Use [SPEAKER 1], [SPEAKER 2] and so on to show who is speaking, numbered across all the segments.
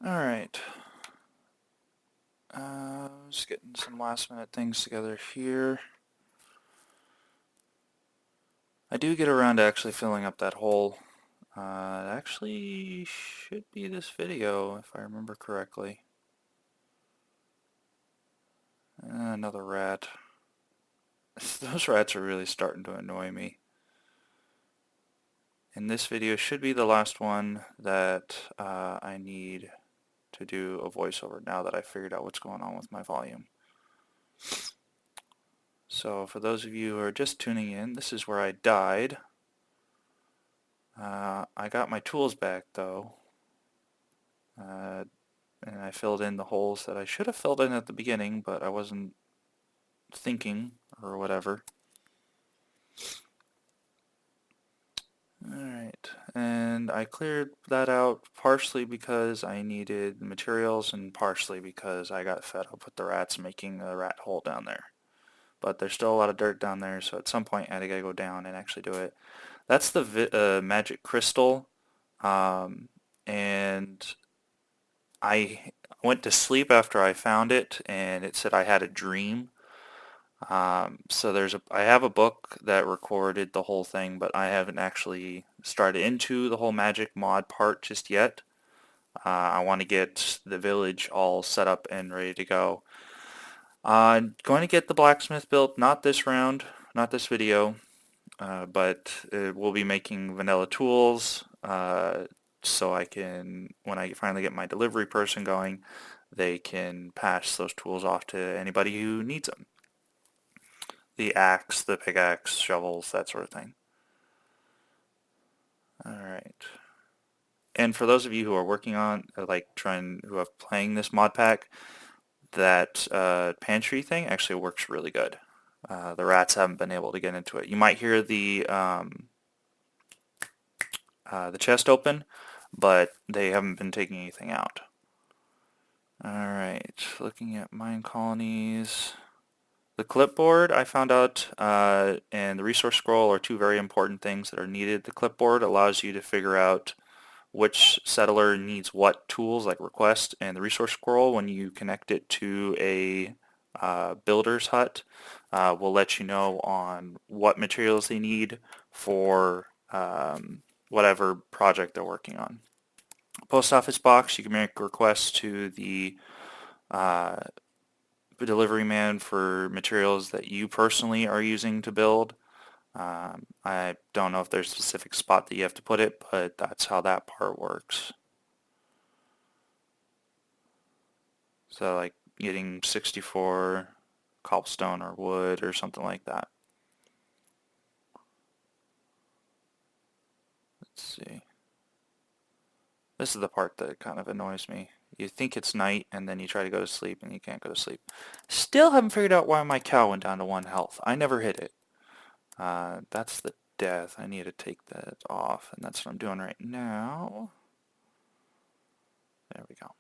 [SPEAKER 1] Alright. Just getting some last minute things together here. I do get around to actually filling up that hole. It actually should be this video, if I remember correctly. Another rat. Those rats are really starting to annoy me. And this video should be the last one that I need to do a voiceover now that I figured out what's going on with my volume. So for those of you who are just tuning in, this is where I died. I got my tools back though, and I filled in the holes that I should have filled in at the beginning, but I wasn't thinking or whatever. Alright, and I cleared that out partially because I needed materials and partially because I got fed up with the rats making a rat hole down there. But there's still a lot of dirt down there, so at some point I gotta go down and actually do it. That's the magic crystal, and I went to sleep after I found it, and it said I had a dream. So I have a book that recorded the whole thing, but I haven't actually started into the whole magic mod part just yet. I want to get the village all set up and ready to go. Going to get the blacksmith built, not this round, not this video, but we'll be making vanilla tools, so I can, when I finally get my delivery person going, they can pass those tools off to anybody who needs them. The axe, the pickaxe, shovels, that sort of thing. Alright. And for those of you who are working on, who are playing this mod pack, that pantry thing actually works really good. The rats haven't been able to get into it. You might hear the chest open, but they haven't been taking anything out. Alright, looking at mine colonies. The clipboard, I found out, and the resource scroll are two very important things that are needed. The clipboard allows you to figure out which settler needs what tools, like request, and the resource scroll, when you connect it to a builder's hut, will let you know on what materials they need for whatever project they're working on. Post office box, you can make requests to the delivery man for materials that you personally are using to build. I don't know if there's a specific spot that you have to put it, but that's how that part works. So like getting 64 cobblestone or wood or something like that. Let's see. This is the part that kind of annoys me. You think it's night and then you try to go to sleep and you can't go to sleep. Still haven't figured out why my cow went down to 1 health. I never hit it. That's the death. I need to take that off, and that's what I'm doing right now. There we go.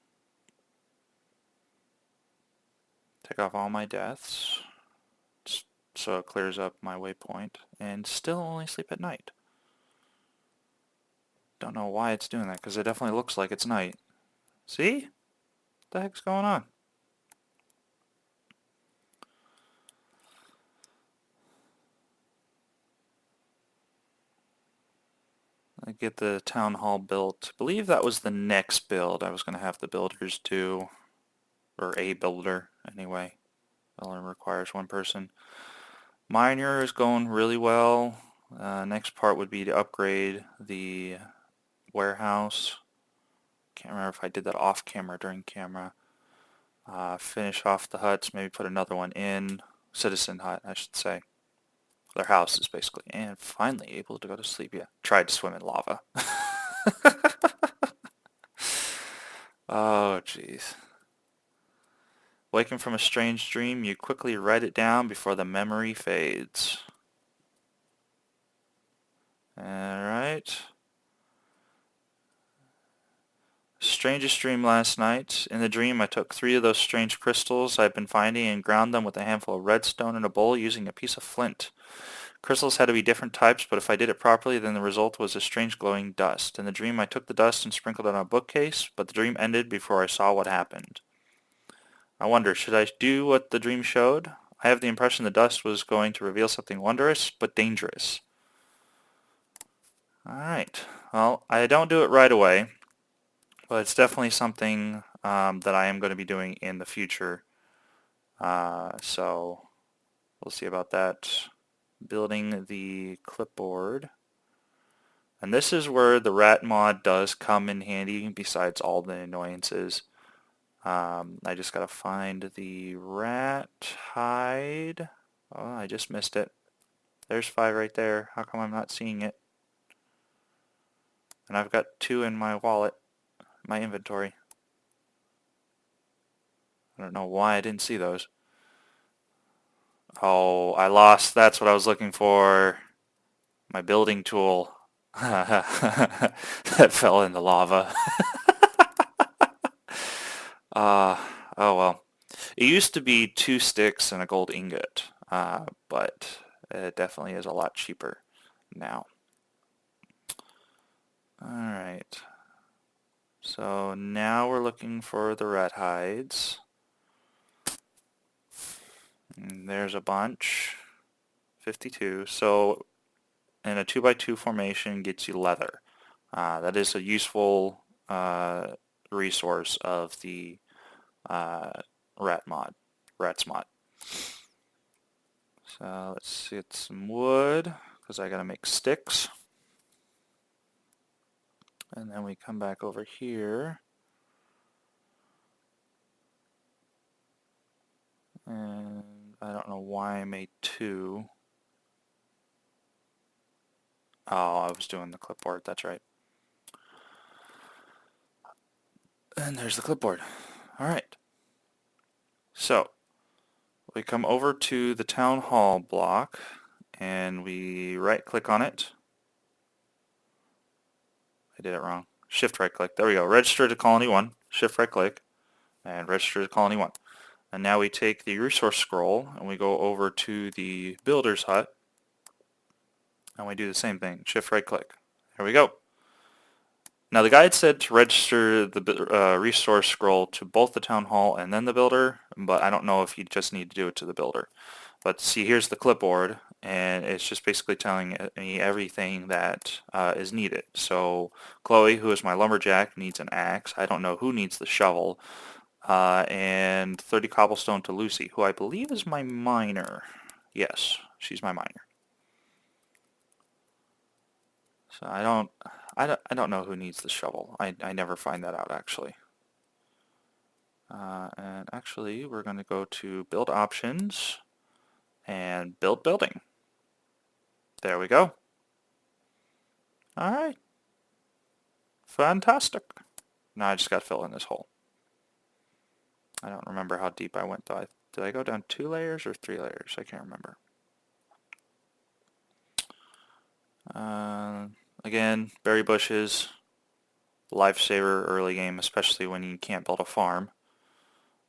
[SPEAKER 1] Take off all my deaths so it clears up my waypoint, and still only sleep at night. Don't know why it's doing that, because it definitely looks like it's night. See? What the heck's going on? I get the town hall built. I believe that was the next build I was going to have the builders do, or a builder anyway. It only requires one person. Miner is going really well. Next part would be to upgrade the warehouse. Can't remember if I did that off camera or during camera. Finish off the huts, maybe put another one in. Citizen hut, I should say. Their houses, basically. And finally able to go to sleep. Yeah, tried to swim in lava. Oh, jeez. Waking from a strange dream, you quickly write it down before the memory fades. Alright. Strangest dream last night. In the dream, I took 3 of those strange crystals I've been finding and ground them with a handful of redstone in a bowl using a piece of flint. Crystals had to be different types, but if I did it properly, then the result was a strange glowing dust. In the dream, I took the dust and sprinkled it on a bookcase, but the dream ended before I saw what happened. I wonder, should I do what the dream showed? I have the impression the dust was going to reveal something wondrous, but dangerous. Alright, well, I don't do it right away, but it's definitely something that I am going to be doing in the future. So we'll see about that. Building the clipboard. And this is where the rat mod does come in handy besides all the annoyances. I just gotta find the rat hide. Oh, I just missed it. There's 5 right there. How come I'm not seeing it? And I've got 2 in my wallet, my inventory. I don't know why I didn't see those. Oh, I lost. That's what I was looking for. My building tool. That fell in the lava. Uh, oh well. It used to be 2 sticks and a gold ingot, but it definitely is a lot cheaper now. Alright. So now we're looking for the rat hides. And there's a bunch. 52. So in a 2x2 formation gets you leather. That is a useful resource of the uh, Rats mod. So let's get some wood, because I gotta make sticks. And then we come back over here. And I don't know why I made 2. Oh, I was doing the clipboard, that's right. And there's the clipboard. Alright. So, we come over to the town hall block, and we right click on it. I did it wrong. Shift right click. There we go. Register to Colony 1. Shift right click, and register to Colony 1. And now we take the resource scroll, and we go over to the builder's hut, and we do the same thing. Shift right click. There we go. Now the guide said to register the resource scroll to both the town hall and then the builder, but I don't know if you just need to do it to the builder. But see, here's the clipboard, and it's just basically telling me everything that is needed. So Chloe, who is my lumberjack, needs an axe. I don't know who needs the shovel. And 30 cobblestone to Lucy, who I believe is my miner. Yes, she's my miner. So I don't know who needs the shovel. I never find that out actually. And actually, we're going to go to build options and build building. There we go. All right. Fantastic. Now I just got to fill in this hole. I don't remember how deep I went though. Did I go down 2 layers or 3 layers? I can't remember. Again, berry bushes, lifesaver early game, especially when you can't build a farm.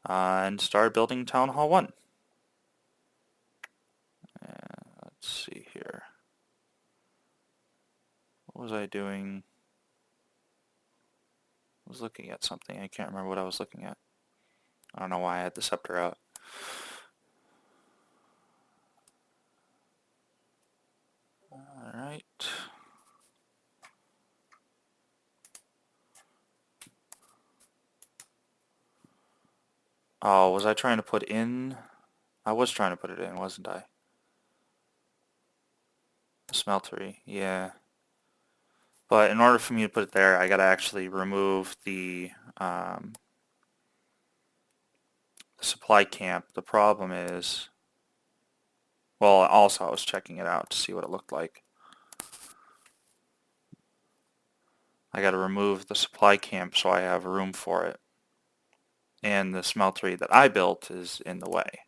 [SPEAKER 1] And start building Town Hall 1. Let's see here. What was I doing? I was looking at something. I can't remember what I was looking at. I don't know why I had the scepter out. Alright. Oh, was I trying to put in? I was trying to put it in, wasn't I? The smeltery, yeah. But in order for me to put it there, I gotta actually remove the supply camp. The problem is, well, also I was checking it out to see what it looked like. I gotta remove the supply camp so I have room for it. And the smeltery that I built is in the way.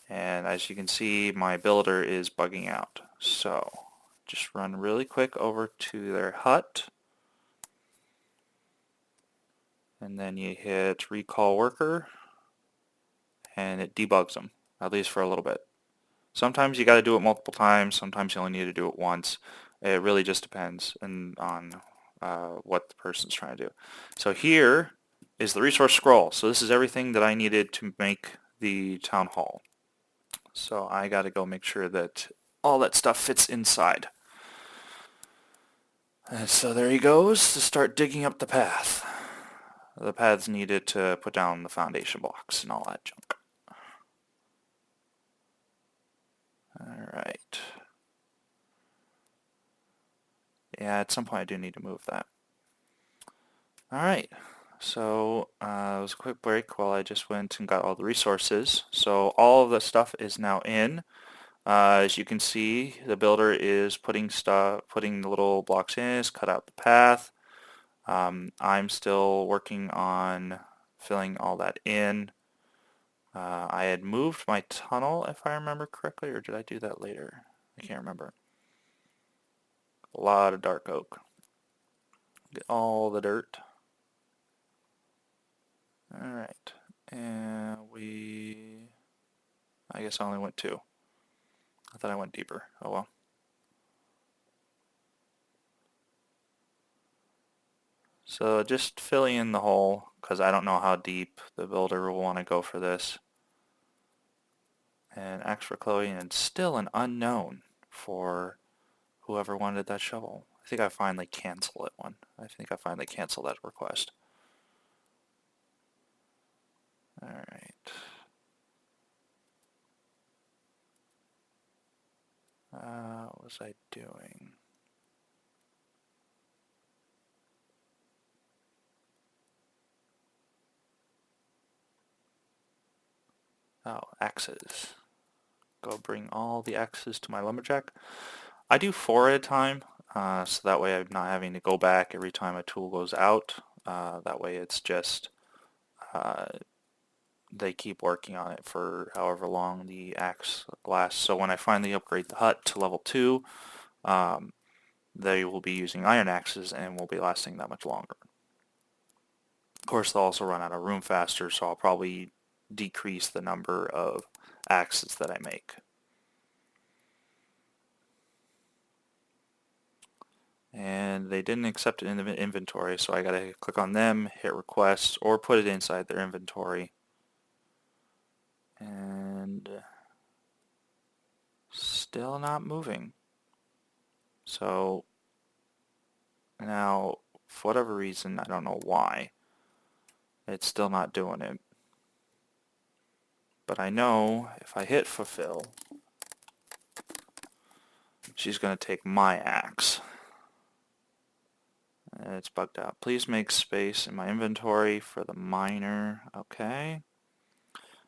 [SPEAKER 1] And as you can see, my builder is bugging out. So just run really quick over to their hut, and then you hit recall worker, and it debugs them, at least for a little bit. Sometimes you got to do it multiple times. Sometimes you only need to do it once. It really just depends on what the person's trying to do. So here is the resource scroll. So this is everything that I needed to make the town hall. So I got to go make sure that all that stuff fits inside. And so there he goes to start digging up the path. The path's needed to put down the foundation blocks and all that junk. Alright. Yeah, at some point I do need to move that. Alright, so it was a quick break while I just went and got all the resources. So all of the stuff is now in. As you can see, the builder is putting the little blocks in, has cut out the path. I'm still working on filling all that in. I had moved my tunnel, if I remember correctly, or did I do that later? I can't remember. A lot of dark oak. Get all the dirt. Alright, and I guess I only went 2. I thought I went deeper. Oh well. So just filling in the hole, because I don't know how deep the builder will want to go for this. And axe for Chloe, and still an unknown for whoever wanted that shovel. I think I finally canceled it one. I think I finally canceled that request. Alright. What was I doing? Oh, axes. Go bring all the axes to my lumberjack. I do 4 at a time, so that way I'm not having to go back every time a tool goes out. That way it's just uh, they keep working on it for however long the axe lasts. So when I finally upgrade the hut to level 2, they will be using iron axes and will be lasting that much longer. Of course, they'll also run out of room faster, so I'll probably decrease the number of axes that I make. And they didn't accept it in the inventory, so I gotta click on them, hit request, or put it inside their inventory. And still not moving. So now, for whatever reason, I don't know why, it's still not doing it. But I know if I hit fulfill, she's going to take my axe. And it's bugged out. Please make space in my inventory for the miner. Okay.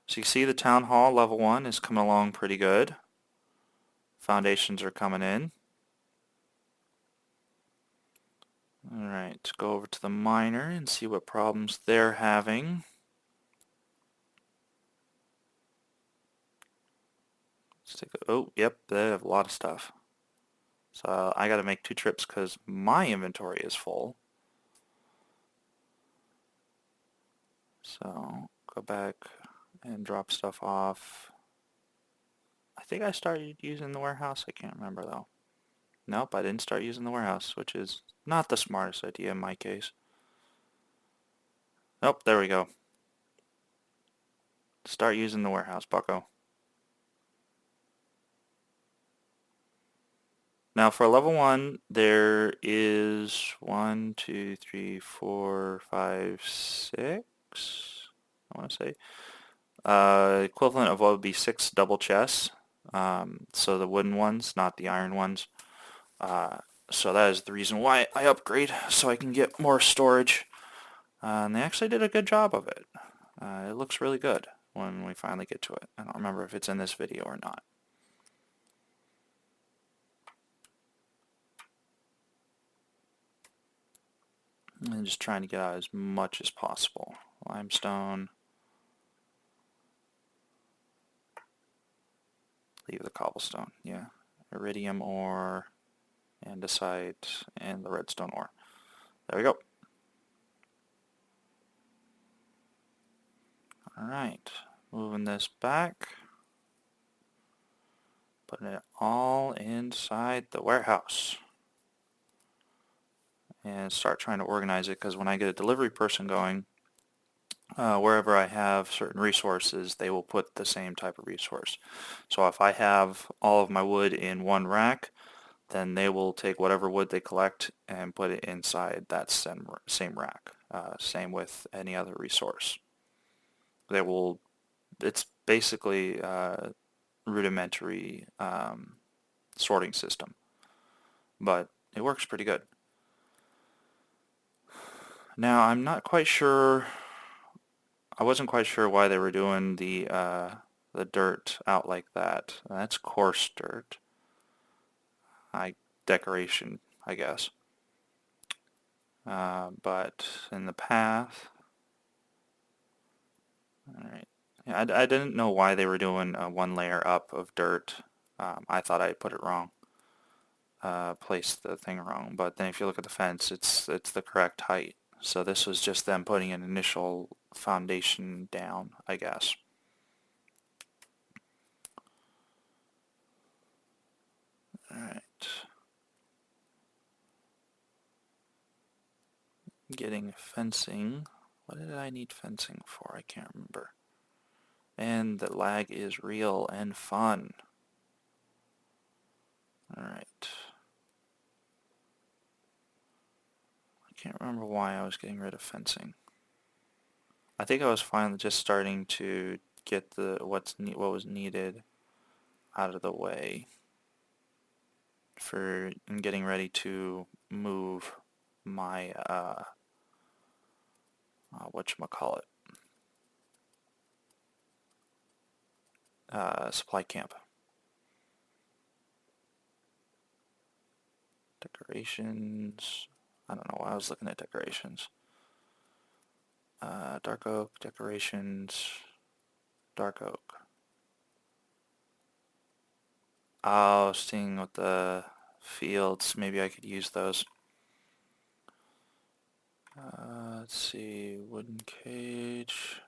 [SPEAKER 1] So you see the town hall level 1 is coming along pretty good. Foundations are coming in. Alright, go over to the miner and see what problems they're having. Let's take a, oh, yep, they have a lot of stuff. So I gotta make 2 trips because my inventory is full. So go back and drop stuff off. I think I started using the warehouse. I can't remember though. Nope, I didn't start using the warehouse, which is not the smartest idea in my case. Nope, there we go. Start using the warehouse, bucko. Now for level 1, there is 1, 2, 3, 4, 5, 6, I want to say. Equivalent of what would be 6 double chests. So the wooden ones, not the iron ones. So that is the reason why I upgrade, so I can get more storage. And they actually did a good job of it. It looks really good when we finally get to it. I don't remember if it's in this video or not. I'm just trying to get out as much as possible. Limestone. Leave the cobblestone, yeah. Iridium ore, andesite, and the redstone ore. There we go. Alright, moving this back. Putting it all inside the warehouse. And start trying to organize it, because when I get a delivery person going, wherever I have certain resources, they will put the same type of resource. So if I have all of my wood in one rack, then they will take whatever wood they collect and put it inside that same rack. Same with any other resource. It's basically a rudimentary sorting system, but it works pretty good. Now, I wasn't quite sure why they were doing the dirt out like that. That's coarse dirt. Decoration, I guess. But in the path, all right. Yeah, I didn't know why they were doing one layer up of dirt. I thought I put it wrong, placed the thing wrong. But then if you look at the fence, it's the correct height. So this was just them putting an initial foundation down, I guess. All right. Getting fencing. What did I need fencing for? I can't remember. And the lag is real and fun. Alright. I can't remember why I was getting rid of fencing. I think I was finally just starting to get what was needed out of the way in getting ready to move my whatchamacallit, supply camp. Decorations. I don't know why I was looking at decorations. Dark oak, decorations, dark oak. Oh, seeing with the fields, maybe I could use those. Let's see, wooden cage,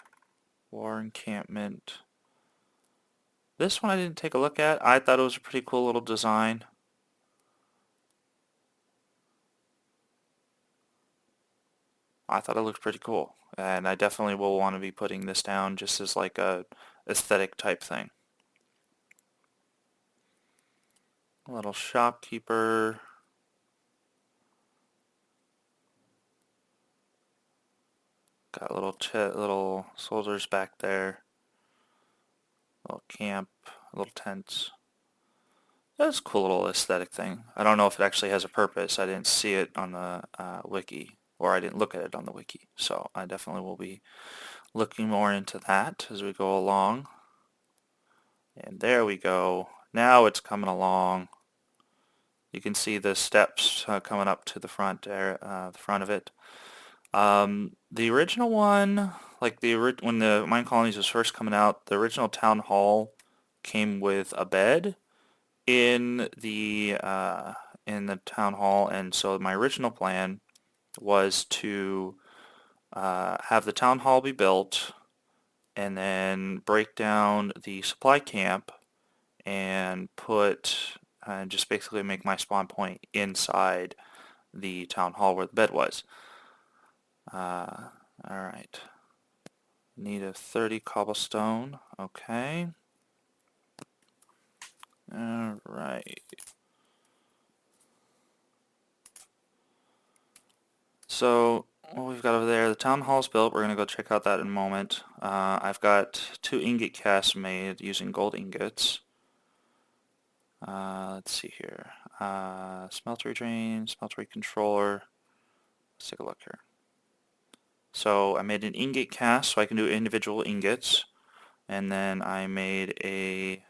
[SPEAKER 1] war encampment. This one I didn't take a look at. I thought it was a pretty cool little design. I thought it looked pretty cool, and I definitely will want to be putting this down just as like a aesthetic type thing. A little shopkeeper. Got little soldiers back there. Little camp, little tents. That's a cool little aesthetic thing. I don't know if it actually has a purpose. I didn't see it on the wiki, or I didn't look at it on the wiki. So I definitely will be looking more into that as we go along. And there we go. Now it's coming along. You can see the steps coming up to the front there, the front of it. The original one, like when the Mine Colonies was first coming out, the original town hall came with a bed in the town hall, and so my original plan was to have the town hall be built, and then break down the supply camp and just basically make my spawn point inside the town hall where the bed was. Alright. Need a 30 cobblestone. Okay. Alright. So, what we've got over there, the town hall's built. We're going to go check out that in a moment. I've got 2 ingot casts made using gold ingots. Let's see here. Smeltery drain, smeltery controller. Let's take a look here. So I made an ingot cast so I can do individual ingots, and then I made a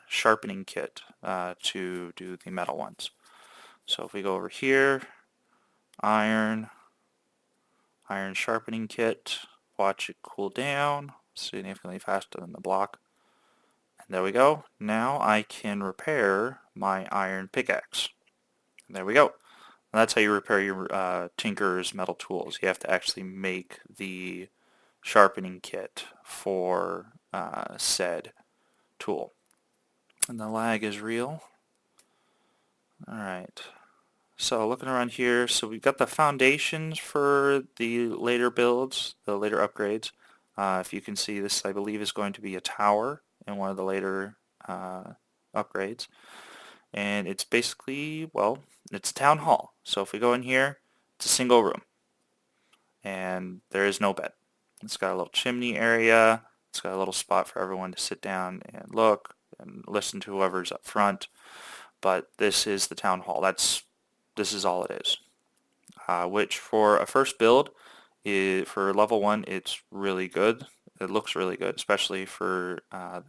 [SPEAKER 1] sharpening kit to do the metal ones. So if we go over here, iron sharpening kit, watch it cool down significantly faster than the block. And there we go. Now I can repair my iron pickaxe. There we go. And that's how you repair your tinker's metal tools. You have to actually make the sharpening kit for said tool. and the lag is real. Alright, so looking around here, so we've got the foundations for the later builds, the later upgrades. If you can see, this I believe is going to be a tower in one of the later upgrades. And it's basically, well, it's a town hall. So if we go in here, it's a single room and there is no bed. It's got a little chimney area. It's got a little spot for everyone to sit down and look and listen to whoever's up front. But this is the town hall. This is all it is. Which for a first build, for level 1, it's really good. It looks really good, especially for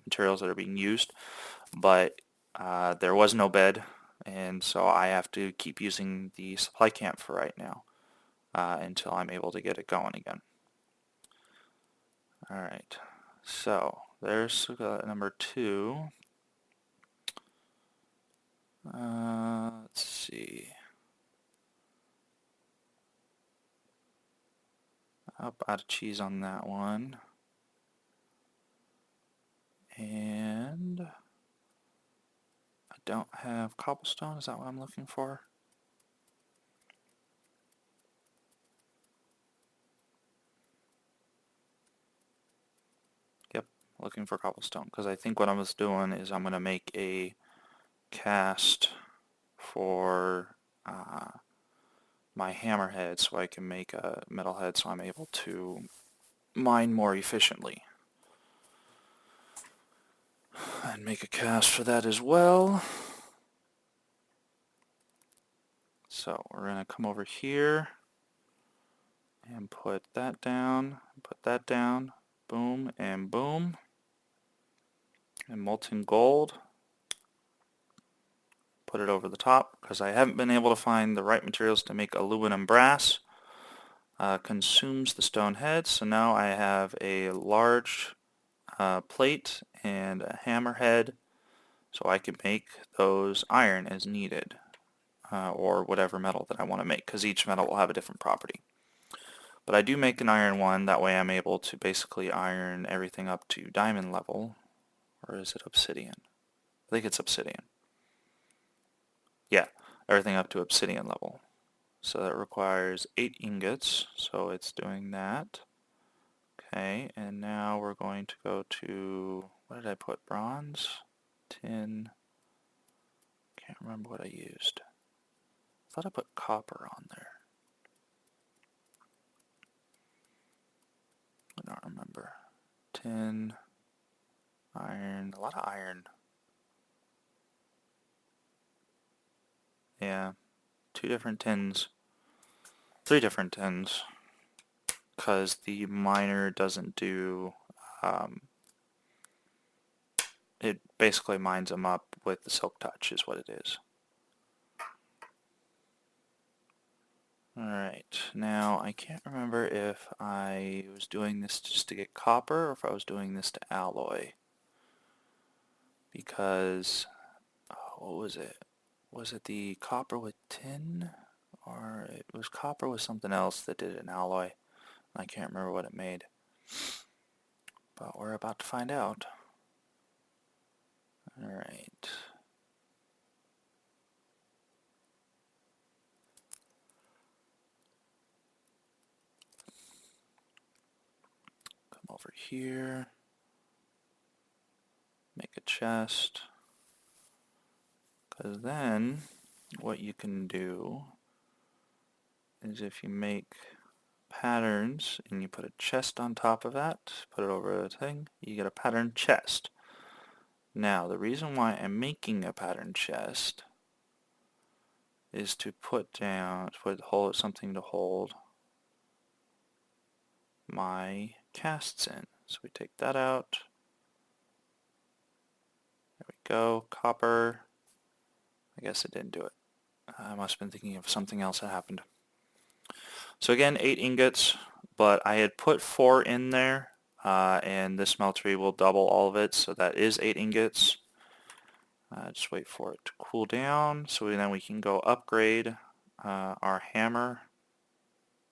[SPEAKER 1] materials that are being used. But there was no bed, and so I have to keep using the supply camp for right now until I'm able to get it going again. Alright, so there's number 2. Let's see. Up out of cheese on that one. And I don't have cobblestone. Is that what I'm looking for? Yep, looking for cobblestone. Because I think what I was doing is I'm going to make a cast for my hammerhead so I can make a metalhead so I'm able to mine more efficiently. And make a cast for that as well. So we're going to come over here and put that down, boom and boom. And molten gold, put it over the top because I haven't been able to find the right materials to make aluminum brass. Consumes the stone head, so now I have a large plate and a hammerhead so I can make those iron as needed, or whatever metal that I want to make, because each metal will have a different property. But I do make an iron one, that way I'm able to basically iron everything up to diamond level. Or is it obsidian? I think it's obsidian. Yeah, everything up to obsidian level. So that requires 8 ingots, so it's doing that. Okay, and now we're going to go to, what did I put, bronze, tin, can't remember what I used. I thought I put copper on there. I don't remember. Tin, iron, a lot of iron. Yeah, 2 different tins, 3 different tins, because the miner doesn't do, it basically mines them up with the silk touch is what it is. Alright, now I can't remember if I was doing this just to get copper or if I was doing this to alloy. Because, what was it? Was it the copper with tin? Or it was copper with something else that did an alloy. I can't remember what it made. But we're about to find out. Alright. Come over here. Make a chest. Because then, what you can do is if you make patterns and you put a chest on top of that, put it over a thing, you get a pattern chest. Now, the reason why I'm making a pattern chest is to put down, something to hold my casts in. So we take that out. There we go. Copper. I guess it didn't do it. I must have been thinking of something else that happened. So again, 8 ingots, but I had put 4 in there, and this smeltery will double all of it, so that is 8 ingots. Just wait for it to cool down, so then we can go upgrade our hammer.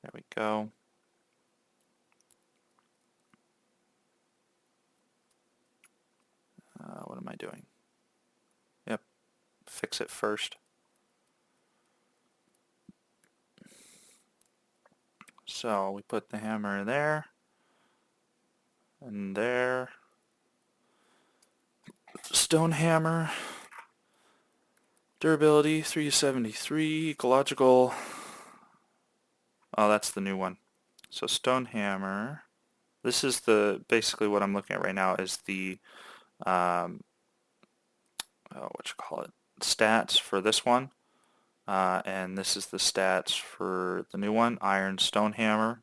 [SPEAKER 1] There we go. What am I doing? fix it first. So we put the hammer there and there. Stone hammer. Durability 373. Ecological. Oh, that's the new one. So stone hammer. This is the basically what I'm looking at right now is the what you call it, stats for this one, and this is the stats for the new one, iron stone hammer.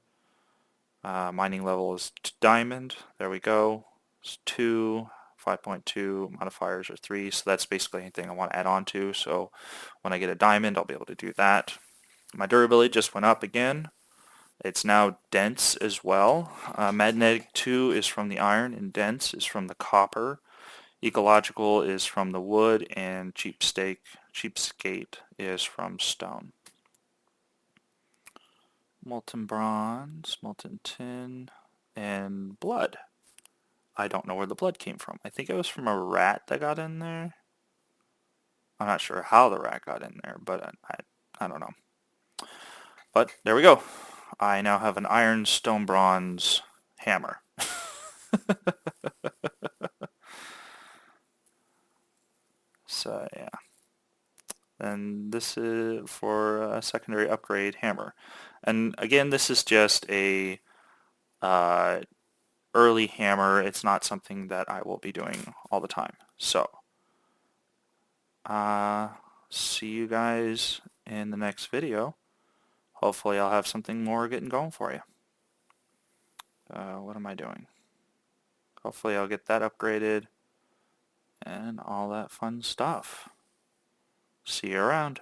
[SPEAKER 1] Mining level is diamond. There we go. It's 2, 5.2. Modifiers are 3. So that's basically anything I want to add on to. So when I get a diamond, I'll be able to do that. My durability just went up again. It's now dense as well. Magnetic 2 is from the iron, and dense is from the copper. Ecological is from the wood, and cheapskate is from stone. Molten bronze, molten tin, and blood. I don't know where the blood came from. I think it was from a rat that got in there. I'm not sure how the rat got in there, but I don't know. But there we go. I now have an iron, stone, bronze hammer. So yeah. And this is for a secondary upgrade hammer. And again, this is just a early hammer. It's not something that I will be doing all the time. So, see you guys in the next video. Hopefully I'll have something more getting going for you. What am I doing? Hopefully I'll get that upgraded and all that fun stuff. See you around.